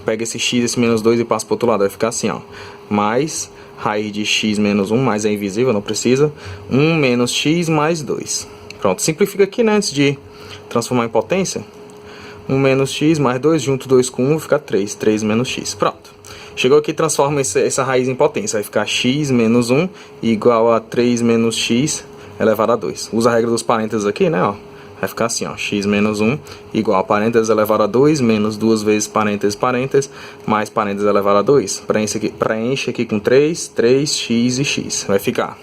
Speaker 1: Pega esse x, esse menos 2 e passa para o outro lado. Vai ficar assim, ó, mais raiz de x menos 1, mais é invisível, não precisa. 1 menos x mais 2. Pronto, simplifica aqui, né, antes de transformar em potência. 1 menos x mais 2, junto 2 com 1, fica 3. 3 menos x. Pronto. Chegou aqui, transforma essa raiz em potência. Vai ficar x menos 1 igual a 3 menos x elevado a 2. Usa a regra dos parênteses aqui, né, ó. Vai ficar assim, ó, x menos 1 igual a parênteses elevado a 2, menos 2 vezes parênteses, parênteses, mais parênteses elevado a 2. Preenche aqui com 3, 3x e x. Vai ficar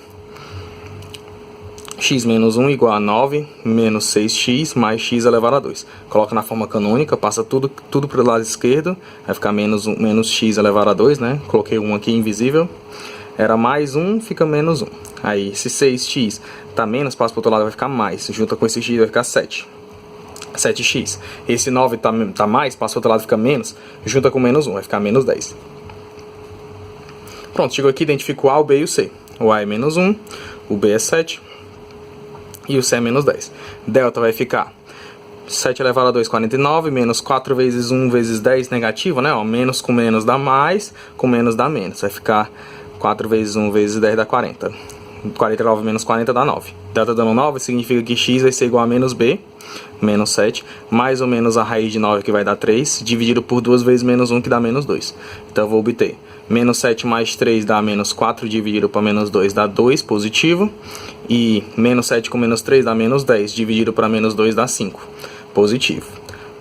Speaker 1: x menos 1 igual a 9 menos 6x mais x elevado a 2. Coloca na forma canônica, passa tudo para o lado esquerdo. Vai ficar menos x elevado a 2, né? Coloquei 1 aqui invisível. Era mais 1, fica menos 1. Aí, se 6x tá menos, passa para o outro lado, vai ficar mais. Junta com esse x, vai ficar 7. 7x. Esse 9 tá mais, passa para o outro lado, fica menos. Junta com menos 1, vai ficar menos 10. Pronto, chegou aqui, identifico o A, o B e o C. O A é menos 1, o B é 7 e o C é menos 10. Delta vai ficar 7 elevado a 2, 49, menos 4 vezes 1 vezes 10, negativo, né? Ó, menos com menos dá mais, com menos dá menos. Vai ficar 4 vezes 1 vezes 10 dá 40. 49 menos 40 dá 9. Delta dando 9 significa que x vai ser igual a menos b, menos 7, mais ou menos a raiz de 9 que vai dar 3, dividido por 2 vezes menos 1 que dá menos 2. Então eu vou obter menos 7 mais 3 dá menos 4, dividido para menos 2 dá 2, positivo. E menos 7 com menos 3 dá menos 10, dividido para menos 2 dá 5, positivo.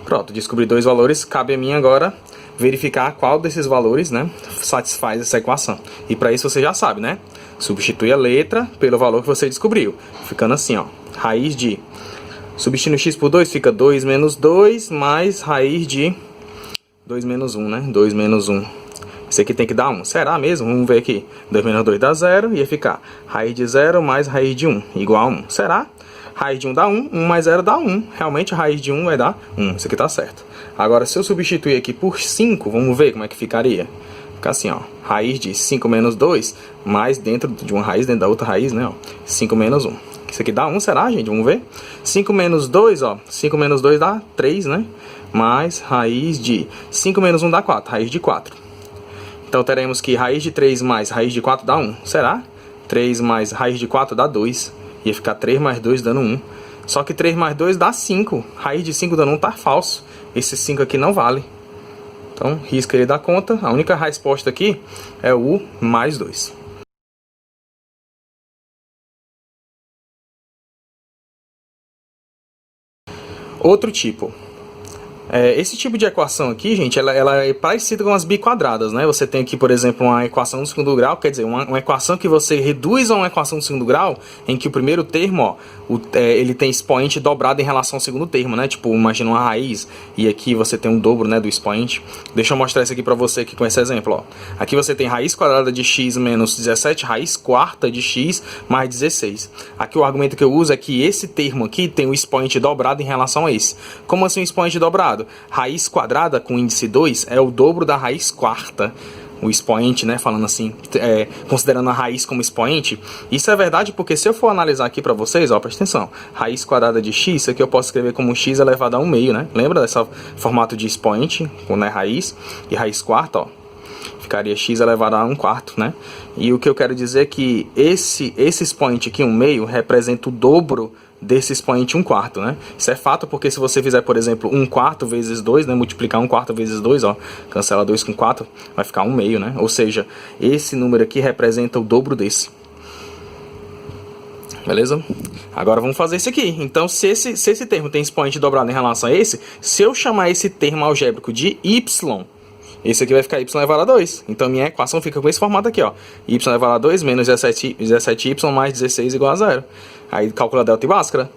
Speaker 1: Pronto, descobri dois valores, cabe a mim agora verificar qual desses valores, né, satisfaz essa equação. E para isso você já sabe, né? Substitui a letra pelo valor que você descobriu. Ficando assim, ó. Raiz de... Substituindo x por 2 fica 2 menos 2 mais raiz de 2 menos 1, né? 2 menos 1. Esse aqui tem que dar 1. Será mesmo? Vamos ver aqui. 2 menos 2 dá 0. Ia ficar raiz de 0 mais raiz de 1 igual a 1. Será? Raiz de 1 dá 1. 1 mais 0 dá 1. Realmente a raiz de 1 vai dar 1. Isso aqui tá certo. Agora, se eu substituir aqui por 5, vamos ver como é que ficaria. Fica assim, ó. Raiz de 5 menos 2, mais dentro de uma raiz, dentro da outra raiz, né, ó. 5 menos 1. Isso aqui dá 1, será, gente? Vamos ver. 5 menos 2, ó. 5 menos 2 dá 3, né? Mais raiz de 5 menos 1 dá 4. Raiz de 4. Então, teremos que raiz de 3 mais raiz de 4 dá 1. Será? 3 mais raiz de 4 dá 2. Ia ficar 3 mais 2 dando 1. Só que 3 mais 2 dá 5. Raiz de 5 dando 1 tá falso. Esse 5 aqui não vale. Então, risca ele da conta. A única resposta aqui é o mais 2. Outro tipo. Esse tipo de equação aqui, gente, ela é parecida com as biquadradas, né? Você tem aqui, por exemplo, uma equação do segundo grau, quer dizer, uma equação que você reduz a uma equação do segundo grau, em que o primeiro termo, ó, ele tem expoente dobrado em relação ao segundo termo, né? Tipo, imagina uma raiz, e aqui você tem um dobro, né, do expoente. Deixa eu mostrar isso aqui pra você aqui com esse exemplo, ó. Aqui você tem raiz quadrada de x menos 17, raiz quarta de x mais 16. Aqui o argumento que eu uso é que esse termo aqui tem o expoente dobrado em relação a esse. Como assim o expoente dobrado? Raiz quadrada com índice 2 é o dobro da raiz quarta. O expoente, né, falando assim, considerando a raiz como expoente. Isso é verdade porque se eu for analisar aqui para vocês, ó, presta atenção. Raiz quadrada de x, isso aqui eu posso escrever como x elevado a 1 meio, né? Lembra desse formato de expoente, com, né, raiz e raiz quarta, ó. Ficaria x elevado a 1 quarto, né? E o que eu quero dizer é que esse expoente aqui, 1 meio, representa o dobro desse expoente 1 quarto, né? Isso é fato porque se você fizer, por exemplo, 1 quarto vezes 2, né? Multiplicar 1 quarto vezes 2, ó, cancela 2 com 4, vai ficar 1 meio, né? Ou seja, esse número aqui representa o dobro desse. Beleza? Agora vamos fazer isso aqui. Então, se esse termo tem expoente dobrado em relação a esse, se eu chamar esse termo algébrico de y, esse aqui vai ficar y elevado a 2. Então, minha equação fica com esse formato aqui, ó. Y elevado a 2 menos 17y mais 16 igual a 0. Aí, calcula delta e Bhaskara.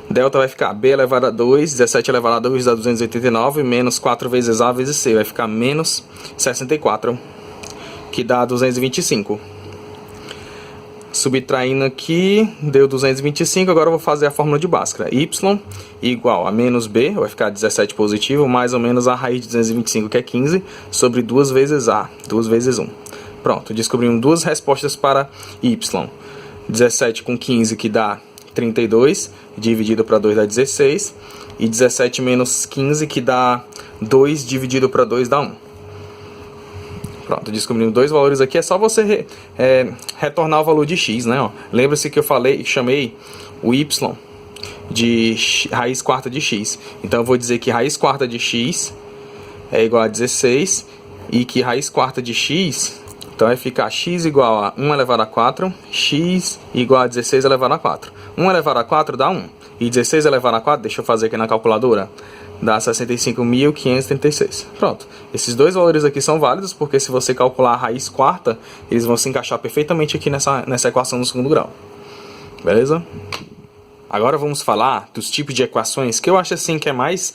Speaker 1: Delta vai ficar b elevado a 2, 17 elevado a 2 dá 289, menos 4 vezes a vezes c. Vai ficar menos 64, que dá 225. Subtraindo aqui, deu 225, agora eu vou fazer a fórmula de Bhaskara. Y igual a menos b, vai ficar 17 positivo, mais ou menos a raiz de 225, que é 15, sobre 2 vezes a, 2 vezes 1. Pronto, descobrimos duas respostas para y. 17 com 15, que dá 32, dividido para 2 dá 16, e 17 menos 15, que dá 2, dividido para 2 dá 1. Pronto, descobrimos dois valores aqui. É só você retornar o valor de x, né? Lembra-se que eu chamei o y de raiz quarta de x. Então eu vou dizer que raiz quarta de x é igual a 16 e que raiz quarta de x, então vai ficar x igual a 1 elevado a 4, x igual a 16 elevado a 4. 1 elevado a 4 dá 1. E 16 elevado a 4, deixa eu fazer aqui na calculadora, dá 65.536. Pronto. Esses dois valores aqui são válidos, porque se você calcular a raiz quarta, eles vão se encaixar perfeitamente aqui nessa equação do segundo grau. Beleza? Agora vamos falar dos tipos de equações que eu acho assim que é mais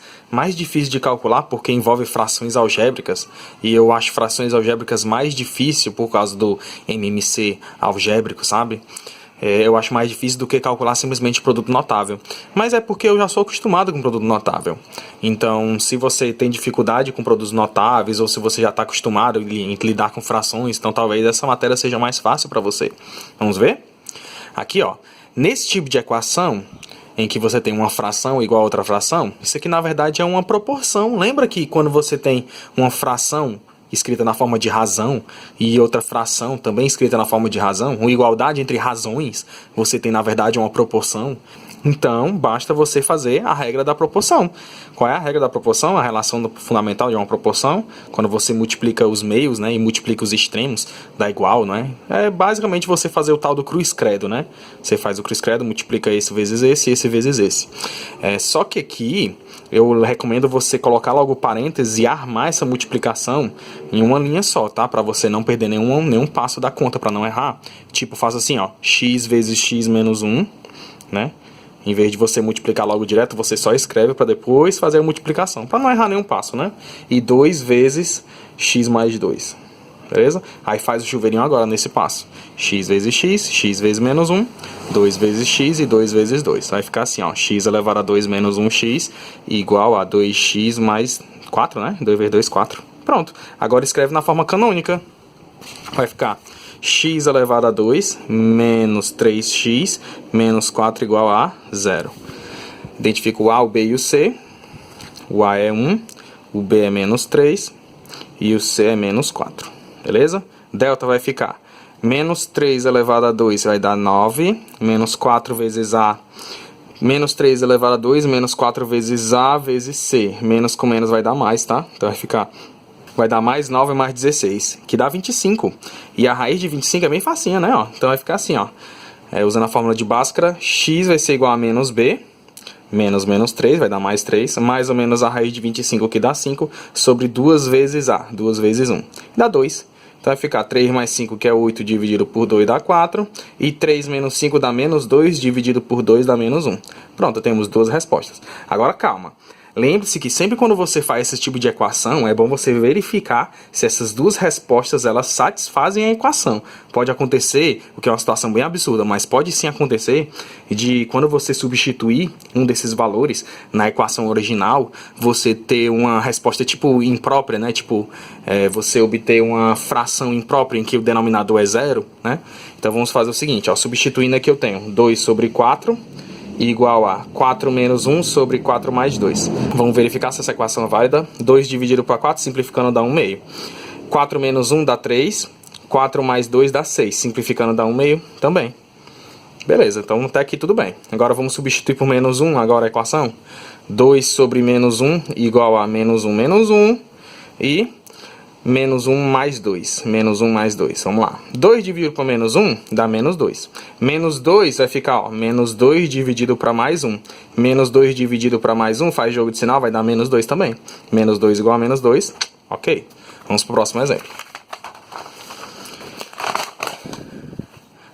Speaker 1: difícil de calcular, porque envolve frações algébricas. E eu acho frações algébricas mais difícil por causa do MMC algébrico, sabe? Eu acho mais difícil do que calcular simplesmente produto notável. Mas é porque eu já sou acostumado com produto notável. Então, se você tem dificuldade com produtos notáveis, ou se você já está acostumado em lidar com frações, então talvez essa matéria seja mais fácil para você. Vamos ver? Aqui, ó, nesse tipo de equação, em que você tem uma fração igual a outra fração, isso aqui na verdade é uma proporção. Lembra que quando você tem uma fração escrita na forma de razão e outra fração também escrita na forma de razão, uma igualdade entre razões, você tem na verdade uma proporção? Então, basta você fazer a regra da proporção. Qual é a regra da proporção? A relação fundamental de uma proporção, quando você multiplica os meios, né, e multiplica os extremos, dá igual, não é? É basicamente você fazer o tal do cruz-credo, né? Você faz o cruz-credo, multiplica esse vezes esse vezes esse. Só que aqui, eu recomendo você colocar logo parênteses e armar essa multiplicação em uma linha só, tá? Para você não perder nenhum passo da conta, para não errar. Tipo, faz assim, ó, x vezes x menos 1, né? Em vez de você multiplicar logo direto, você só escreve para depois fazer a multiplicação, para não errar nenhum passo, né? E 2 vezes x mais 2, beleza? Aí faz o chuveirinho agora nesse passo. X vezes x vezes menos 1, 2 vezes x e 2 vezes 2. Vai ficar assim, ó, x elevado a 2 menos 1x igual a 2x mais 4, né? 2 vezes 2, 4. Pronto. Agora escreve na forma canônica. Vai ficar x elevado a 2 menos 3x menos 4 igual a 0. Identifica o A, o B e o C. O A é 1, o B é menos 3 e o C é menos 4. Beleza? Delta vai ficar menos 3 elevado a 2 vai dar 9, menos 4 vezes A, menos 3 elevado a 2, menos 4 vezes A vezes C. Menos com menos vai dar mais, tá? Então vai dar mais 9 mais 16, que dá 25. E a raiz de 25 é bem facinha, né? Ó, então vai ficar assim, ó. Usando a fórmula de Bhaskara, x vai ser igual a menos b. menos menos 3, vai dar mais 3, mais ou menos a raiz de 25, que dá 5, sobre 2 vezes A, 2 vezes 1, dá 2. Então vai ficar 3 mais 5, que é 8, dividido por 2 dá 4, e 3 menos 5 dá menos 2, dividido por 2 dá menos 1. Pronto, temos duas respostas. Agora calma. Lembre-se que sempre quando você faz esse tipo de equação, é bom você verificar se essas duas respostas elas satisfazem a equação. Pode acontecer, o que é uma situação bem absurda, mas pode sim acontecer de quando você substituir um desses valores na equação original, você ter uma resposta tipo imprópria, né? Tipo, você obter uma fração imprópria em que o denominador é zero, né? Então vamos fazer o seguinte, ó, substituindo aqui eu tenho 2 sobre 4... igual a 4 menos 1 sobre 4 mais 2. Vamos verificar se essa equação é válida. 2 dividido por 4, simplificando, dá 1 meio. 4 menos 1 dá 3. 4 mais 2 dá 6. Simplificando, dá 1 meio também. Beleza, então até aqui tudo bem. Agora vamos substituir por menos 1 agora a equação. 2 sobre menos 1 igual a menos 1 menos 1. E menos 1 mais 2. Menos 1 mais 2. Vamos lá. 2 dividido por menos 1 dá menos 2. Menos 2 vai ficar, ó, menos 2 dividido para mais 1. Menos 2 dividido para mais 1 faz jogo de sinal, vai dar menos 2 também. Menos 2 igual a menos 2. Ok. Vamos para o próximo exemplo.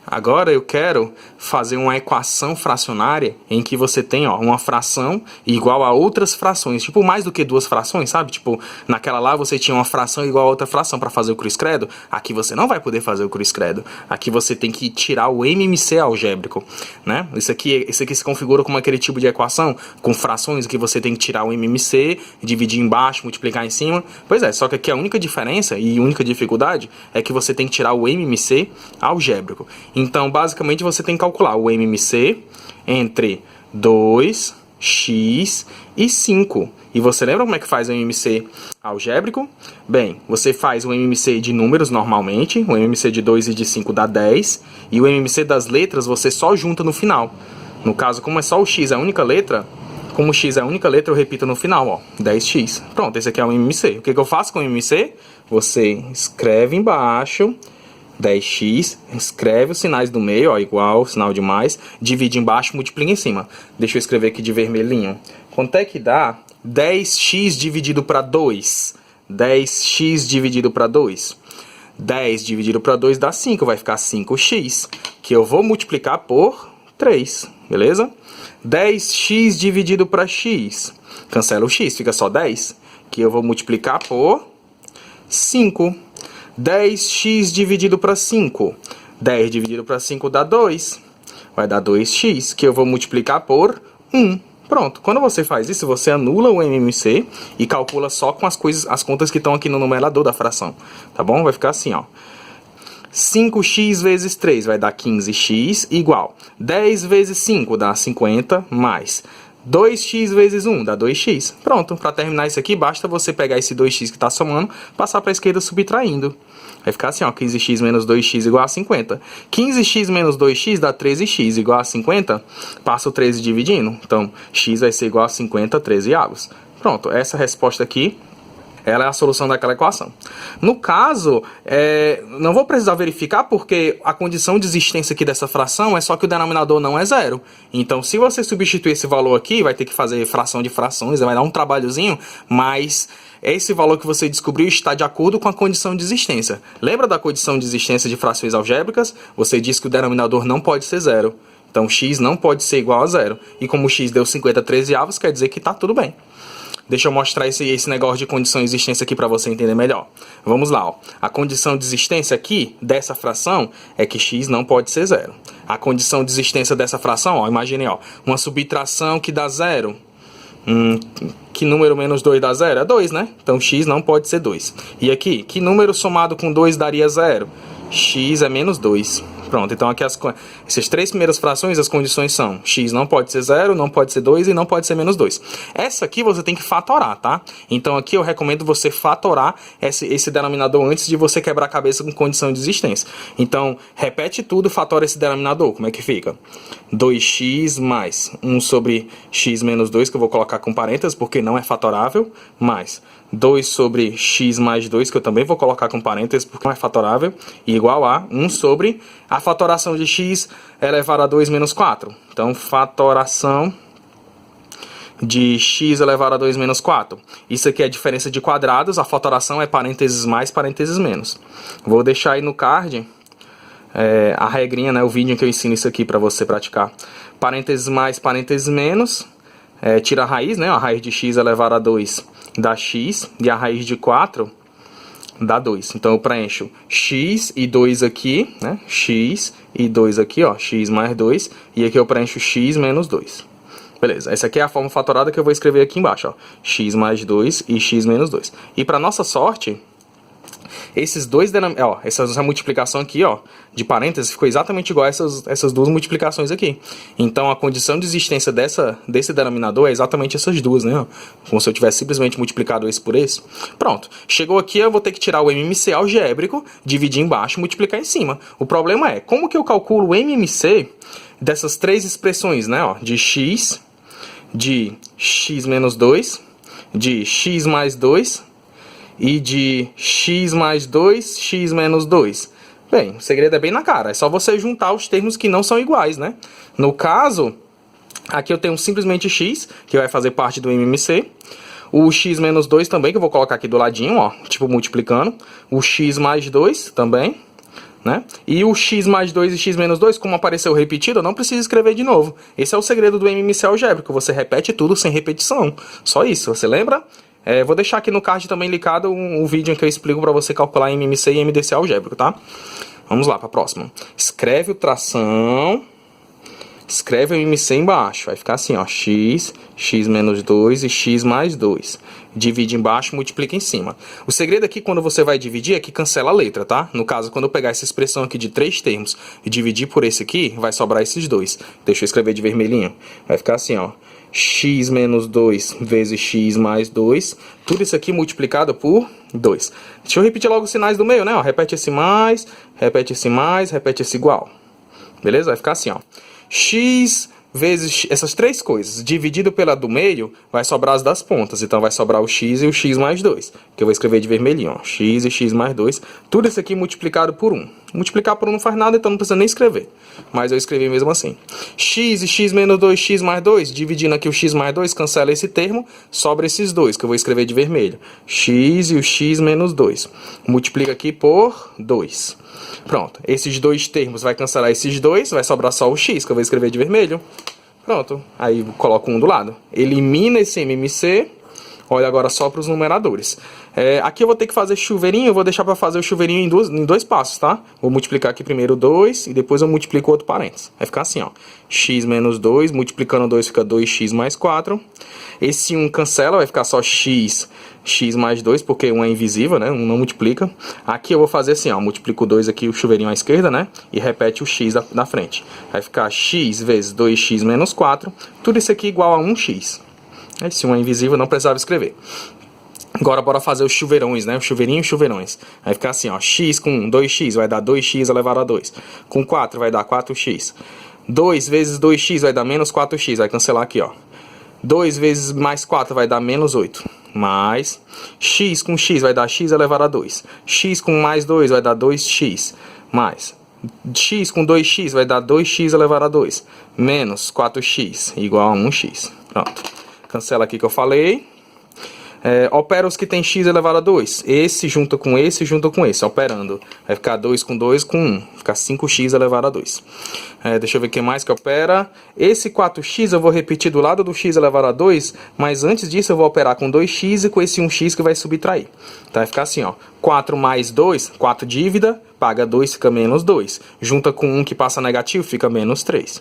Speaker 1: Agora eu quero fazer uma equação fracionária em que você tem, ó, uma fração igual a outras frações. Tipo, mais do que duas frações, sabe? Tipo, naquela lá você tinha uma fração igual a outra fração para fazer o cruz-credo. Aqui você não vai poder fazer o cruz-credo. Aqui você tem que tirar o MMC algébrico, né? Isso aqui se configura como aquele tipo de equação com frações que você tem que tirar o MMC, dividir embaixo, multiplicar em cima. Pois é, só que aqui a única diferença e única dificuldade é que você tem que tirar o MMC algébrico. Então, basicamente, você tem que calcular o MMC entre 2x e 5. E você lembra como é que faz o MMC algébrico? Bem, você faz o MMC de números normalmente. O MMC de 2 e de 5 dá 10. E o MMC das letras você só junta no final. No caso, como é só o x, é a única letra, como o x é a única letra, eu repito no final, ó, 10x. Pronto, esse aqui é o MMC. O que eu faço com o MMC? Você escreve embaixo 10x, escreve os sinais do meio, ó, igual, sinal de mais, divide embaixo, multiplica em cima. Deixa eu escrever aqui de vermelhinho. Quanto é que dá 10x dividido para 2? 10x dividido para 2. 10 dividido para 2 dá 5, vai ficar 5x, que eu vou multiplicar por 3, beleza? 10x dividido para x, cancela o x, fica só 10, que eu vou multiplicar por 5. 10x dividido para 5. 10 dividido para 5 dá 2. Vai dar 2x, que eu vou multiplicar por 1. Pronto. Quando você faz isso, você anula o MMC e calcula só com as contas que estão aqui no numerador da fração. Tá bom? Vai ficar assim, ó. 5x vezes 3 vai dar 15x, igual 10 vezes 5 dá 50, mais 2x vezes 1 dá 2x. Pronto, para terminar isso aqui, basta você pegar esse 2x que está somando, passar para a esquerda subtraindo. Vai ficar assim, ó, 15x menos 2x igual a 50. 15x menos 2x dá 13x igual a 50. Passa o 13 dividindo. Então, x vai ser igual a 50, 13 avos. Pronto, essa resposta aqui, ela é a solução daquela equação. No caso, não vou precisar verificar porque a condição de existência aqui dessa fração é só que o denominador não é zero. Então, se você substituir esse valor aqui, vai ter que fazer fração de frações, vai dar um trabalhozinho, mas esse valor que você descobriu está de acordo com a condição de existência. Lembra da condição de existência de frações algébricas? Você disse que o denominador não pode ser zero. Então, x não pode ser igual a zero. E como x deu 50 13avos, quer dizer que está tudo bem. Deixa eu mostrar esse negócio de condição de existência aqui para você entender melhor. Vamos lá, ó. A condição de existência aqui dessa fração é que x não pode ser zero. A condição de existência dessa fração, ó, imagine, ó, uma subtração que dá zero. Que número menos 2 dá zero? É 2, né? Então x não pode ser 2. E aqui, que número somado com 2 daria zero? X é menos 2. Pronto, então aqui essas três primeiras frações, as condições são x não pode ser 0, não pode ser 2 e não pode ser menos 2. Essa aqui você tem que fatorar, tá? Então aqui eu recomendo você fatorar esse denominador antes de você quebrar a cabeça com condição de existência. Então, repete tudo, fatora esse denominador. Como é que fica? 2x mais 1 sobre x menos 2, que eu vou colocar com parênteses, porque não é fatorável, mais 2 sobre x mais 2, que eu também vou colocar com parênteses, porque não é fatorável, e igual a 1 sobre a fatoração de x elevado a 2 menos 4. Então, fatoração de x elevado a 2 menos 4. Isso aqui é a diferença de quadrados, a fatoração é parênteses mais, parênteses menos. Vou deixar aí no card a regrinha, né, o vídeo em que eu ensino isso aqui para você praticar. Parênteses mais, parênteses menos, tira a raiz, né, a raiz de x elevado a 2 dá x, e a raiz de 4 dá 2. Então eu preencho x e 2 aqui, né, x e 2 aqui, ó, x mais 2, e aqui eu preencho x menos 2. Beleza, essa aqui é a forma fatorada que eu vou escrever aqui embaixo, ó, x mais 2 e x menos 2. E para nossa sorte, esses dois essa multiplicação aqui, ó, de parênteses, ficou exatamente igual a essas duas multiplicações aqui. Então a condição de existência desse denominador é exatamente essas duas, né? Como se eu tivesse simplesmente multiplicado esse por esse. Pronto. Chegou aqui, eu vou ter que tirar o MMC algébrico, dividir embaixo e multiplicar em cima. O problema é, como que eu calculo o MMC dessas três expressões, né? Ó, de x menos 2, de x mais 2 e de x mais 2, x menos 2. Bem, o segredo é bem na cara. É só você juntar os termos que não são iguais, né? No caso, aqui eu tenho simplesmente x, que vai fazer parte do MMC. O x menos 2 também, que eu vou colocar aqui do ladinho, ó, tipo multiplicando. O x mais 2 também, né? E o x mais 2 e x menos 2, como apareceu repetido, eu não preciso escrever de novo. Esse é o segredo do MMC algébrico. Você repete tudo sem repetição. Só isso, você lembra? Vou deixar aqui no card também ligado um vídeo em que eu explico para você calcular MMC e MDC algébrico, tá? Vamos lá para a próxima. Escreve o tração, escreve o MMC embaixo. Vai ficar assim, ó, x menos 2 e x mais 2. Divide embaixo, multiplica em cima. O segredo aqui, quando você vai dividir, é que cancela a letra, tá? No caso, quando eu pegar essa expressão aqui de 3 termos e dividir por esse aqui, vai sobrar esses dois. Deixa eu escrever de vermelhinho. Vai ficar assim, ó, x menos 2 vezes x mais 2. Tudo isso aqui multiplicado por 2. Deixa eu repetir logo os sinais do meio, né? Ó, repete esse mais, repete esse igual. Beleza? Vai ficar assim, ó. X vezes essas três coisas, dividido pela do meio, vai sobrar as das pontas. Então vai sobrar o x e o x mais 2. Que eu vou escrever de vermelhinho, ó. X e x mais 2. Tudo isso aqui multiplicado por 1. Multiplicar por 1 não faz nada, então não precisa nem escrever. Mas eu escrevi mesmo assim. X e x menos 2, x mais 2. Dividindo aqui o x mais 2, cancela esse termo. Sobra esses dois, que eu vou escrever de vermelho. X e o x menos 2. Multiplica aqui por 2. Pronto. Esses dois termos vai cancelar esses dois. Vai sobrar só o x, que eu vou escrever de vermelho. Pronto. Aí coloco um do lado. Elimina esse MMC. Olha agora só para os numeradores. Aqui eu vou ter que fazer chuveirinho, eu vou deixar para fazer o chuveirinho em dois passos, tá? Vou multiplicar aqui primeiro 2 e depois eu multiplico outro parênteses. Vai ficar assim, ó. X menos 2, multiplicando 2 fica 2x mais 4. Esse 1 cancela, vai ficar só x mais 2, porque 1 é invisível, né? 1 não multiplica. Aqui eu vou fazer assim, ó. Multiplico 2 aqui, o chuveirinho à esquerda, né? E repete o x da frente. Vai ficar x vezes 2x menos 4. Tudo isso aqui igual a 1x. Se 1 é invisível, não precisava escrever. Agora, bora fazer os chuveirões, né? O chuveirinho e chuveirões. Vai ficar assim, ó. X com 2x vai dar 2x elevado a 2. Com 4 vai dar 4x. 2 vezes 2x vai dar menos 4x. Vai cancelar aqui, ó. 2 vezes mais 4 vai dar menos 8. Mais. X com x vai dar x elevado a 2. X com mais 2 vai dar 2x. Mais. X com 2x vai dar 2x elevado a 2. Menos 4x igual a 1x. Pronto. Cancela aqui que eu falei. Opera os que tem x elevado a 2. Esse junta com esse, junta com esse. Operando. Vai ficar 2 com 1. Vai ficar 5x elevado a 2. Deixa eu ver o que mais que opera. Esse 4x eu vou repetir do lado do x elevado a 2. Mas antes disso eu vou operar com 2x e com esse 1x que vai subtrair. Então vai ficar assim, ó. 4 mais 2, 4 dívida. Paga 2, fica menos 2. Junta com 1 que passa negativo, fica menos 3.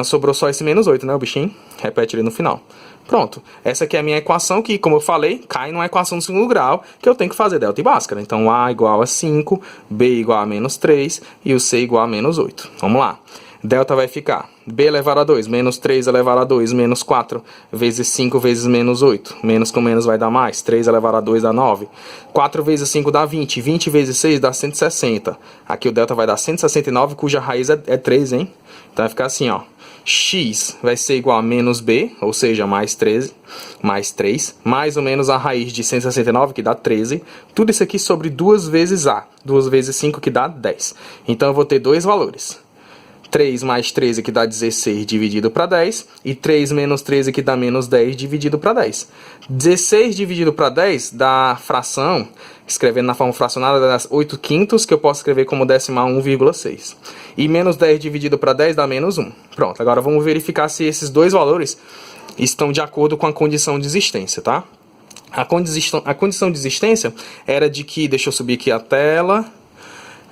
Speaker 1: Sobrou só esse menos 8, né, o bichinho? Repete ele no final. Pronto. Essa aqui é a minha equação que, como eu falei, cai numa equação do segundo grau, que eu tenho que fazer delta e bhaskara. Então, A igual a 5, B igual a menos 3 e o C igual a menos 8. Vamos lá. Delta vai ficar B elevado a 2, menos 3 elevado a 2, menos 4, vezes 5 vezes menos 8. Menos com menos vai dar mais. 3 elevado a 2 dá 9. 4 vezes 5 dá 20. 20 vezes 6 dá 160. Aqui o delta vai dar 169, cuja raiz é 3, hein? Então vai ficar assim, ó. X vai ser igual a menos B, ou seja, mais 13, mais 3, mais ou menos a raiz de 169, que dá 13. Tudo isso aqui sobre 2 vezes A. 2 vezes 5, que dá 10. Então eu vou ter dois valores. 3 mais 13 que dá 16 dividido para 10. E 3 menos 13 que dá menos 10 dividido para 10. 16 dividido para 10 dá fração, escrevendo na forma fracionada, dá 8 quintos, que eu posso escrever como decimal 1,6. E menos 10 dividido para 10 dá menos 1. Pronto, agora vamos verificar se esses dois valores estão de acordo com a condição de existência, tá? A condição de existência era de que, deixa eu subir aqui a tela,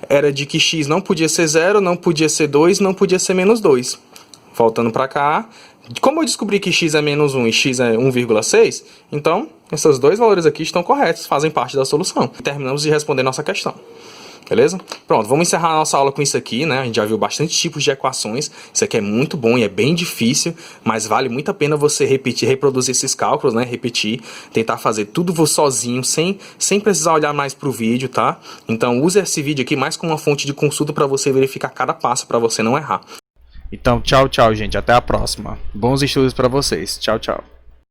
Speaker 1: era de que x não podia ser 0, não podia ser 2, não podia ser menos 2. Voltando para cá, como eu descobri que x é menos 1 e x é 1,6, então esses dois valores aqui estão corretos, fazem parte da solução. Terminamos de responder nossa questão. Beleza? Pronto, vamos encerrar a nossa aula com isso aqui, né? A gente já viu bastante tipos de equações. Isso aqui é muito bom e é bem difícil, mas vale muito a pena você repetir, reproduzir esses cálculos, né? Repetir, tentar fazer tudo sozinho, sem precisar olhar mais para o vídeo, tá? Então use esse vídeo aqui mais como uma fonte de consulta para você verificar cada passo para você não errar. Então, tchau, tchau, gente. Até a próxima. Bons estudos para vocês. Tchau, tchau.